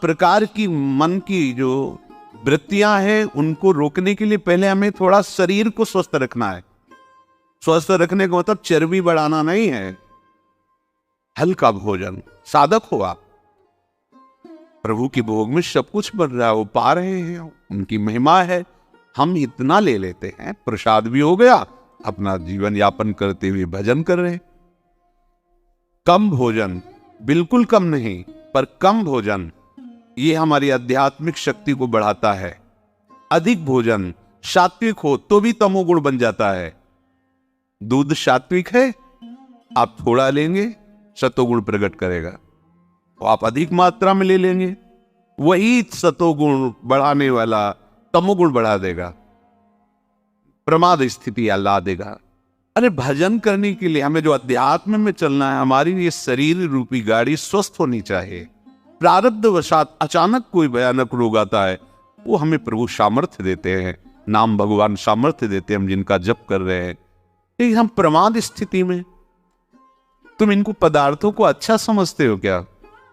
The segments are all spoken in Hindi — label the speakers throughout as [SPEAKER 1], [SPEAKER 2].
[SPEAKER 1] प्रकार की मन की जो वृत्तियां हैं उनको रोकने के लिए पहले हमें थोड़ा शरीर को स्वस्थ रखना है। स्वस्थ रखने का मतलब चर्बी बढ़ाना नहीं है, हल्का भोजन। साधक हो आप, प्रभु की भोग में सब कुछ बन रहा है, वो पा रहे हैं, उनकी महिमा है। हम इतना ले लेते हैं, प्रसाद भी हो गया, अपना जीवन यापन करते हुए भजन कर रहे हैं। कम भोजन, बिल्कुल कम नहीं, पर कम भोजन, ये हमारी आध्यात्मिक शक्ति को बढ़ाता है। अधिक भोजन, सात्विक हो तो भी तमोगुण बन जाता है। दूध सात्विक है, आप थोड़ा लेंगे सतोगुण प्रकट करेगा, तो आप अधिक मात्रा में ले लेंगे, वही सतोगुण बढ़ाने वाला तमोगुण बढ़ा देगा, प्रमाद स्थिति ला देगा। अरे भजन करने के लिए हमें जो अध्यात्म में चलना है, हमारी ये शरीर रूपी गाड़ी स्वस्थ होनी चाहिए। प्रारब्ध वशात अचानक कोई भयानक रोग आता है, वो हमें प्रभु सामर्थ्य देते हैं, नाम भगवान सामर्थ्य देते हैं, हम जिनका जप कर रहे हैं। लेकिन हम प्रमाद स्थिति में, तुम इनको पदार्थों को अच्छा समझते हो क्या?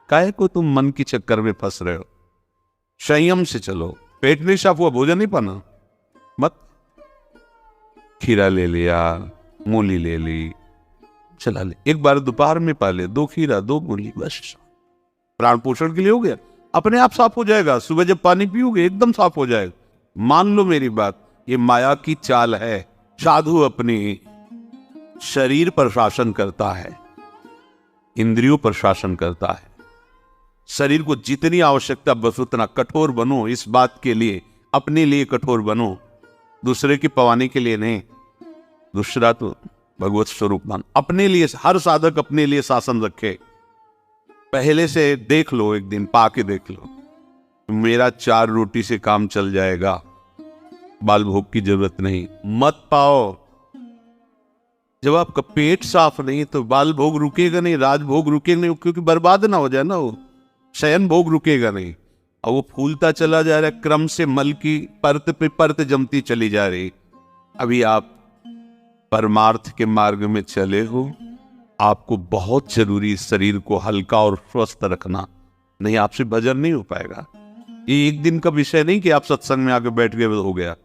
[SPEAKER 1] काहे को तुम मन की चक्कर में फंस रहे हो? संयम से चलो। पेट नहीं साफ हुआ, भोजन नहीं पाना मत। खीरा ले लिया, मूली ले ली, चला ले, एक बार दोपहर में पा ले, 2 खीरा 2 मूली, बस प्राण पोषण के लिए हो गया, अपने आप साफ हो जाएगा। सुबह जब पानी पियोगे एकदम साफ हो जाएगा। मान लो मेरी बात, ये माया की चाल है। साधु अपनी शरीर पर शासन करता है, इंद्रियों पर शासन करता है। शरीर को जितनी आवश्यकता बस उतना कठोर बनो, इस बात के लिए, अपने लिए कठोर बनो, दूसरे की पवाने के लिए नहीं। दूसरा तो भगवत स्वरूप मान, अपने लिए। हर साधक अपने लिए शासन रखे। पहले से देख लो, एक दिन पाके देख लो, मेरा 4 रोटी से काम चल जाएगा, बाल भोग की जरूरत नहीं। मत पाओ। जब आपका पेट साफ नहीं तो बाल भोग रुकेगा नहीं, राज भोग रुकेगा नहीं, क्योंकि बर्बाद ना हो जाए ना, वो शयन भोग रुकेगा नहीं। और वो फूलता चला जा रहा है, क्रम से मल की परत पे परत जमती चली जा रही। अभी आप परमार्थ के मार्ग में चले हो, आपको बहुत जरूरी इस शरीर को हल्का और स्वस्थ रखना, नहीं आपसे भजन नहीं हो पाएगा। ये एक दिन का विषय नहीं कि आप सत्संग में आके बैठ गए हो गया।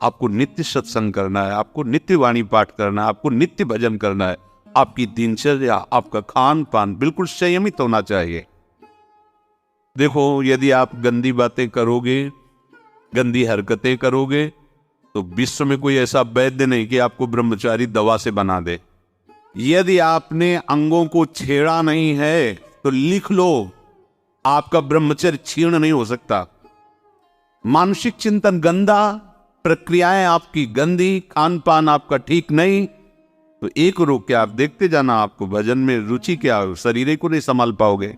[SPEAKER 1] आपको नित्य सत्संग करना है, आपको नित्य वाणी पाठ करना है, आपको नित्य भजन करना है। आपकी दिनचर्या, आपका खान पान बिल्कुल संयमित होना चाहिए। देखो, यदि आप गंदी बातें करोगे, गंदी हरकतें करोगे, तो विश्व में कोई ऐसा वैद्य नहीं कि आपको ब्रह्मचारी दवा से बना दे। यदि आपने अंगों को छेड़ा नहीं है तो लिख लो, आपका ब्रह्मचर्य क्षीण नहीं हो सकता। मानसिक चिंतन गंदा, प्रक्रियाएं आपकी गंदी, खान पान आपका ठीक नहीं, तो एक रोग क्या, आप देखते जाना, आपको भजन में रुचि क्या, शरीर को नहीं संभाल पाओगे।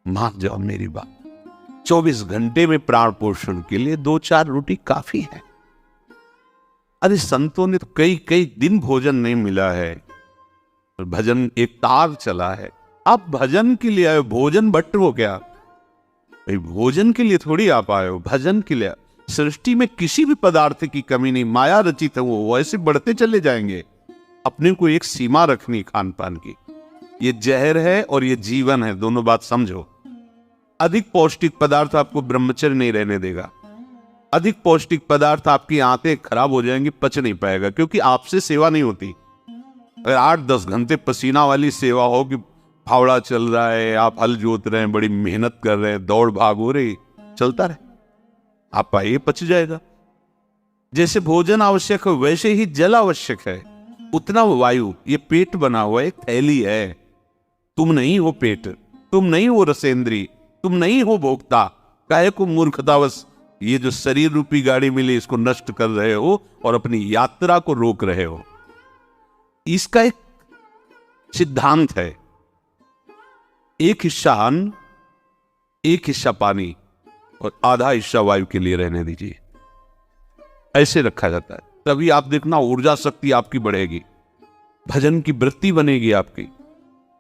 [SPEAKER 1] मान जाओ मेरी बात, 24 घंटे में प्राण पोषण के लिए 2-4 रोटी काफी है। अरे संतों ने तो कई कई दिन भोजन नहीं मिला है, भजन एक तार चला है। आप भजन के लिए आए, भोजन बट हो क्या? भाई भोजन के लिए थोड़ी आप आए हो, भजन के लिए। सृष्टि में किसी भी पदार्थ की कमी नहीं, माया रचित है, वो वैसे बढ़ते चले जाएंगे। अपने को एक सीमा रखनी खान पान की। ये जहर है और ये जीवन है, दोनों बात समझो। अधिक पौष्टिक पदार्थ आपको ब्रह्मचर्य नहीं रहने देगा। अधिक पौष्टिक पदार्थ आपकी आंतें खराब हो जाएंगी, पच नहीं पाएगा, क्योंकि आपसे सेवा नहीं होती। अगर 8-10 घंटे पसीना वाली सेवा हो कि फावड़ा चल रहा है, आप हल जोत रहे हैं, बड़ी मेहनत कर रहे हैं, दौड़ भाग हो रही, चलता रहे, आप पाइए पच जाएगा। जैसे भोजन आवश्यक है वैसे ही जल आवश्यक है, उतना वायु। ये पेट बना हुआ एक थैली है, तुम नहीं हो पेट, तुम नहीं हो रसेंद्री, तुम नहीं हो भोक्ता। काहे को मूर्खतावश ये जो शरीर रूपी गाड़ी मिली इसको नष्ट कर रहे हो और अपनी यात्रा को रोक रहे हो। इसका एक सिद्धांत है, एक हिस्सा अन्न, एक हिस्सा पानी और आधा हिस्सा वायु के लिए रहने दीजिए। ऐसे रखा जाता है, तभी आप देखना ऊर्जा शक्ति आपकी बढ़ेगी, भजन की वृत्ति बनेगी आपकी।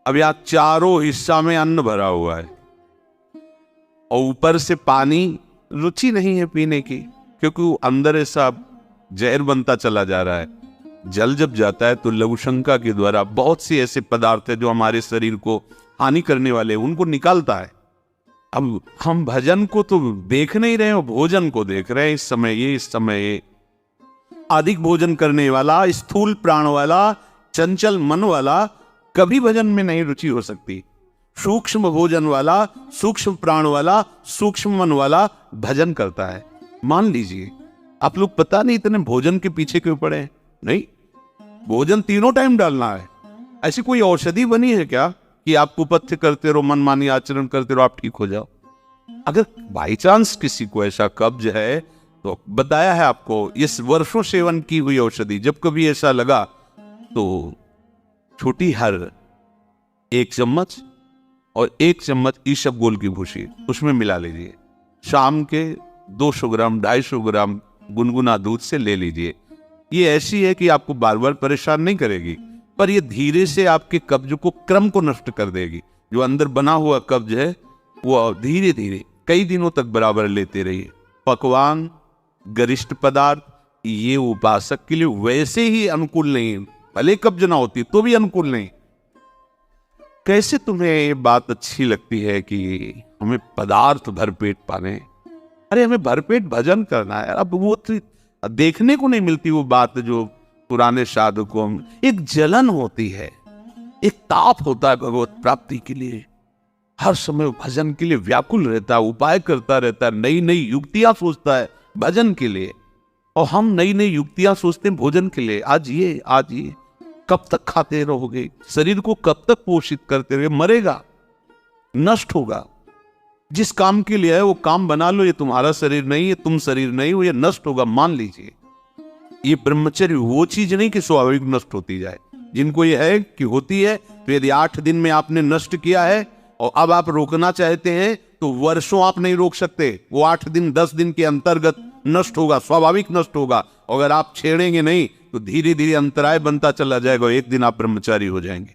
[SPEAKER 1] अब यहां चारों हिस्सा में अन्न भरा हुआ है और ऊपर से पानी, रुचि नहीं है पीने की, क्योंकि वो अंदर ऐसा जहर बनता चला जा रहा है। जल जब जाता है तो लघु शंका के द्वारा बहुत से ऐसे पदार्थ है जो हमारे शरीर को हानि करने वाले, उनको निकालता है। अब हम भजन को तो देख नहीं रहे हो, भोजन को देख रहे हैं। इस समय ये अधिक भोजन करने वाला, स्थूल प्राण वाला, चंचल मन वाला कभी भजन में नहीं रुचि हो सकती। सूक्ष्म भोजन वाला, सूक्ष्म प्राण वाला, सूक्ष्म मन वाला भजन करता है। मान लीजिए आप लोग पता नहीं इतने भोजन के पीछे क्यों पड़े हैं। नहीं, भोजन तीनों टाइम डालना है। ऐसी कोई औषधि बनी है क्या कि आप कुपथ्य करते रहो, मनमानी आचरण करते रहो, आप ठीक हो जाओ? अगर बाई चांस किसी को ऐसा कब्ज है तो बताया है आपको, इस वर्षों सेवन की हुई औषधि, जब कभी ऐसा लगा तो छोटी हर 1 चम्मच और 1 चम्मच ईसबगोल की भूसी उसमें मिला लीजिए। शाम के 200 ग्राम 250 ग्राम गुनगुना दूध से ले लीजिए। ये ऐसी है कि आपको बार बार परेशान नहीं करेगी, पर ये धीरे से आपके कब्ज को, क्रम को नष्ट कर देगी। जो अंदर बना हुआ कब्ज है वो धीरे धीरे कई दिनों तक बराबर लेते रहिए। पकवान, गरिष्ठ पदार्थ ये उपासक के लिए वैसे ही अनुकूल नहीं, भले कब्ज ना होती तो भी अनुकूल नहीं। कैसे तुम्हें ये बात अच्छी लगती है कि हमें पदार्थ भरपेट पाने? अरे हमें भरपेट भजन करना है। अब वो तो देखने को नहीं मिलती वो बात जो पुराने साधकों में एक जलन होती है, एक ताप होता है भगवत प्राप्ति के लिए। हर समय भजन के लिए व्याकुल रहता है, उपाय करता रहता है, नई नई युक्तियां सोचता है भजन के लिए। और हम नई नई युक्तियां सोचते हैं भोजन के लिए। आज ये कब तक खाते रहोगे? शरीर को कब तक पोषित करते रहोगे? मरेगा, नष्ट होगा। जिस काम के लिए है वो काम बना लो। ये तुम्हारा शरीर नहीं है, तुम शरीर नहीं हो, ये नष्ट होगा, मान लीजिए। ये ब्रह्मचर्य वो चीज नहीं कि स्वाभाविक नष्ट होती जाए। जिनको ये है कि होती है, तो यदि 8 दिन में आपने नष्ट किया है और अब आप रोकना चाहते हैं तो वर्षों आप नहीं रोक सकते। वो 8 दिन 10 दिन के अंतर्गत नष्ट होगा, स्वाभाविक नष्ट होगा। अगर आप छेड़ेंगे नहीं तो धीरे धीरे अंतराय बनता चला जाएगा, एक दिन आप ब्रह्मचारी हो जाएंगे।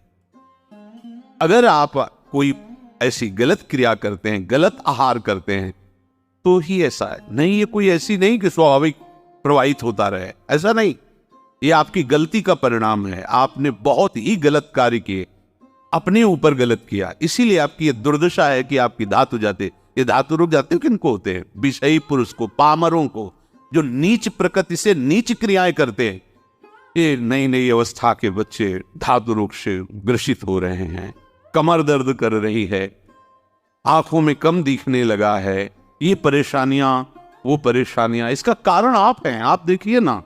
[SPEAKER 1] अगर आप कोई ऐसी गलत क्रिया करते हैं, गलत आहार करते हैं, तो ही ऐसा है। नहीं, ये कोई ऐसी नहीं कि स्वाभाविक प्रवाहित होता रहे, ऐसा नहीं। ये आपकी गलती का परिणाम है। आपने बहुत ही गलत कार्य किए, अपने ऊपर गलत किया, इसीलिए आपकी ये दुर्दशा है कि आपकी धातु जाते। ये धातु रुक जाते किनको होते हैं? विषयी पुरुष को, पामरों को, जो नीच प्रकृति से नीच क्रियाएं करते हैं। ये नई नई अवस्था के बच्चे धातु रोग से ग्रसित हो रहे हैं, कमर दर्द कर रही है, आंखों में कम दिखने लगा है, ये परेशानियां, वो परेशानियां। इसका कारण आप हैं। आप देखिए ना,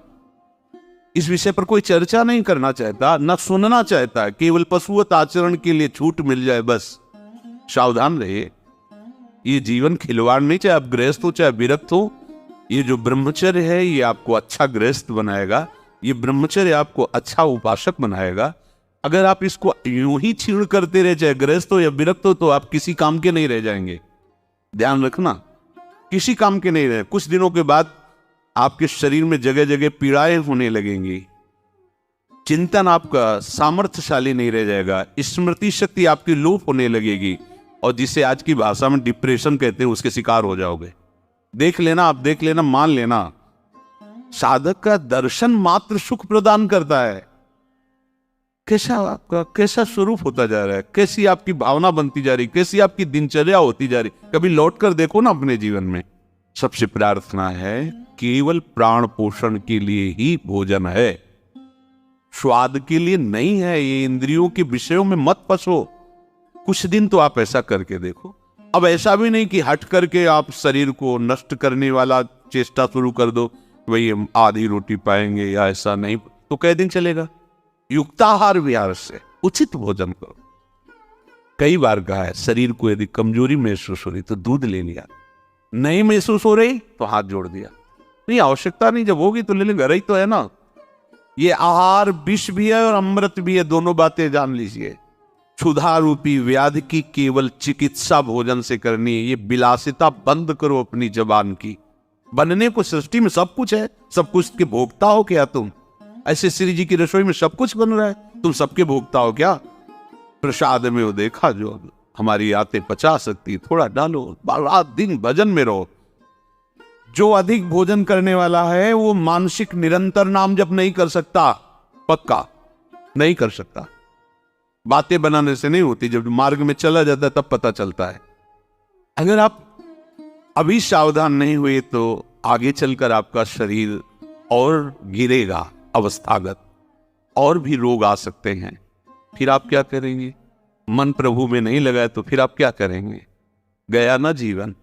[SPEAKER 1] इस विषय पर कोई चर्चा नहीं करना चाहता, ना सुनना चाहता। केवल पशुवत आचरण के लिए छूट मिल जाए बस। सावधान रहिए, ये जीवन खिलवाड़ नहीं, चाहे आप गृहस्थ हो चाहे विरक्त हो। ये जो ब्रह्मचर्य है ये आपको अच्छा गृहस्थ बनाएगा, ये ब्रह्मचर्य आपको अच्छा उपासक बनाएगा। अगर आप इसको यूं ही छीण करते रहे, चाहे गृहस्थ हो या विरक्त हो, तो आप किसी काम के नहीं रह जाएंगे। ध्यान रखना, किसी काम के नहीं रहे। कुछ दिनों के बाद आपके शरीर में जगह जगह पीड़ाएं होने लगेंगी, चिंतन आपका सामर्थ्यशाली नहीं रह जाएगा, स्मृति शक्ति आपकी लोप होने लगेगी, और जिसे आज की भाषा में डिप्रेशन कहते हैं उसके शिकार हो जाओगे। देख लेना, आप देख लेना, मान लेना। साधक का दर्शन मात्र सुख प्रदान करता है। कैसा आपका कैसा स्वरूप होता जा रहा है, कैसी आपकी भावना बनती जा रही, कैसी आपकी दिनचर्या होती जा रही, कभी लौट कर देखो ना अपने जीवन में। सबसे प्रार्थना है, केवल प्राण पोषण के लिए ही भोजन है, स्वाद के लिए नहीं है। ये इंद्रियों के विषयों में मत फंसो। कुछ दिन तो आप ऐसा करके देखो। अब ऐसा भी नहीं कि हट करके आप शरीर को नष्ट करने वाला चेष्टा शुरू कर दो, वही आधी रोटी पाएंगे या ऐसा नहीं, तो कई दिन चलेगा। युक्ताहार विहार से उचित भोजन करो। कई बार कहा है, शरीर को यदि कमजोरी महसूस हो रही तो दूध ले लिया, नहीं महसूस हो रही तो हाथ जोड़ दिया। नहीं, आवश्यकता नहीं, जब होगी तो ले लेंगे, रही तो है ना। ये आहार विष भी है और अमृत भी है, दोनों बातें जान लीजिए। क्षुधा रूपी व्याधि की केवल चिकित्सा भोजन से करनी है। ये विलासिता बंद करो अपनी जबान की। बनने को सृष्टि में सब कुछ है, सब कुछ के भोगता हो क्या तुम? ऐसे श्री जी की रसोई में सब कुछ बन रहा है, तुम सबके भोगता हो क्या? प्रसाद में वो देखा जो हमारी आते पचा सकती, थोड़ा डालो, रात दिन भजन में रहो। जो अधिक भोजन करने वाला है वो मानसिक निरंतर नाम जप नहीं कर सकता, पक्का नहीं कर सकता। बातें बनाने से नहीं होती, जब मार्ग में चला जाता है तब पता चलता है। अगर आप अभी सावधान नहीं हुए तो आगे चलकर आपका शरीर और गिरेगा अवस्थागत, और भी रोग आ सकते हैं। फिर आप क्या करेंगे? मन प्रभु में नहीं लगा तो फिर आप क्या करेंगे? गया ना जीवन।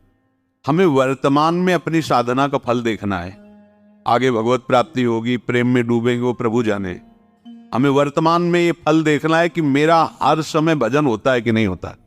[SPEAKER 1] हमें वर्तमान में अपनी साधना का फल देखना है। आगे भगवत प्राप्ति होगी, प्रेम में डूबेंगे, वो प्रभु जाने। हमें वर्तमान में ये फल देखना है कि मेरा हर समय भजन होता है कि नहीं होता है।